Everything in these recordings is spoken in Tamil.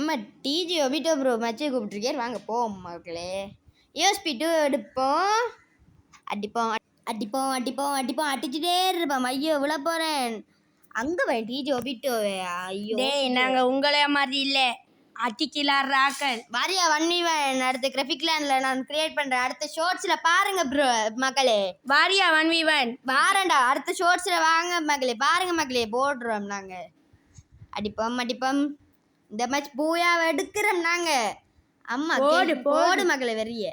நம்ம டிஜி ஒபிட்டோ ப்ரோ மச்சை கூப்பிட்டுருக்கேன், வாங்க போவோம் மக்களே. யூஎஸ்பி 2 எடுப்போம், அடிப்போம் அடிப்போம் அடிப்போம் அடிப்போம் அடிச்சுட்டே இருப்போம். ஐயோ விழ போகிறேன். அங்கே வை டிஜி ஒபிட்டோவே. ஐயோ நாங்கள் உங்களே மாதிரி இல்லை, அட்டிக்கிலாடுறாக்கள். வாரியா வன்விவன் அடுத்த கிராஃபிக் லேண்டில் நான் கிரியேட் பண்ணுறேன். அடுத்த ஷார்ட்ஸில் பாருங்க ப்ரோ மக்களே. வாரியா 1v1 வாரண்டா அடுத்த ஷார்ட்ஸில் வாங்க மக்களே, பாருங்க மக்களே, போடுறோம் நாங்கள். அடிப்போம் அடிப்போம். இந்த மேட்ச் பூயாவை எடுக்கிறோம் நாங்கள். அம்மா போடு மக்களே வெறிய.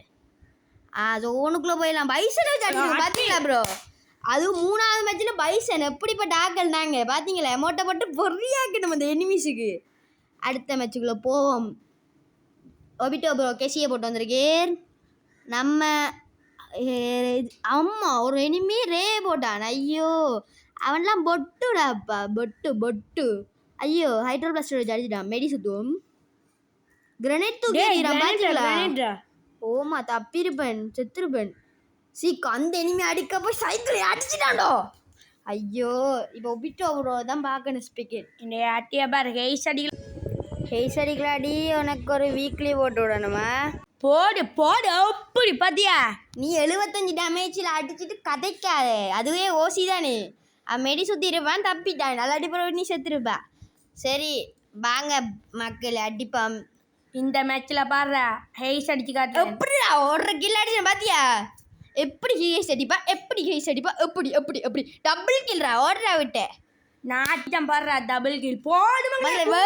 அது ஒன்றுக்குள்ளே போயிடலாம். பைசனை வச்சு அடிக்கணும் பார்த்தீங்களா ப்ரோ? அதுவும் 3வது மேட்ச்சில் பைசன் எப்படிப்பட்ட ஆக்கள் நாங்கள் பார்த்தீங்களா? மொட்டை போட்டு பொறியாக்கணும் அந்த எனிமிஸுக்கு. அடுத்த மேட்சுக்குள்ளே போவோம். ஒபிட்டோ ப்ரோ கெசியை போட்டு வந்திருக்கேன். நம்ம அம்மா ஒரு எனிமி ரே போட்டான். ஐயோ அவன்லாம் பொட்டுடாப்பா, பொட்டு பொட்டு. ஐயோ ஹைட்ரோ பிளாஸ்டர் வச்சு அடிச்சிட்டான். மெடி சுத்துவோம். கிரனேட் தூக்கிடுறான் பார்த்தீங்களா? ஓமா தப்பிருப்பேன், செத்துருப்பேன். சீக்கு அந்த எனிமி அடிக்க போய் சைக்கிளை அடிச்சிட்டாண்டோ. ஐயோ இப்போ ஒபிட்டோ ப்ரோ தான் பார்க்கணும். ஸ்பீக்கர் இந்த அட்டியா பாரு, ஹெய்ஸ் அடிக்கலாடி. உனக்கு ஒரு வீக்லி போட்டு விடணுமா? போடு போடு. அப்படி பார்த்தியா? நீ 75 டேமேஜில் அடிச்சுட்டு கதைக்காதே, அதுவே ஓசி தானே. மெடி சுற்றிருப்பான், தப்பிட்டான். நல்லா அடிப்ப நீ செத்துருப்பா. சரி வாங்க மக்கள் அடிப்பான். இந்த மேட்ச்சில் பாடுறா ஹெய்ஸ் அடிச்சு காட்டு. எப்படிடா ஓடுற கில் அடிச்சேன் பார்த்தியா? எப்படி ஹெய்ஸ் அடிப்பா, எப்படி ஹெய்ஸ் அடிப்பா, எப்படி எப்படி எப்படி டபுள் கில்ரா ஓடுறா விட்டு. நான் அடிச்சான் பாடுறா டபுள் கில். போடு மக்களே.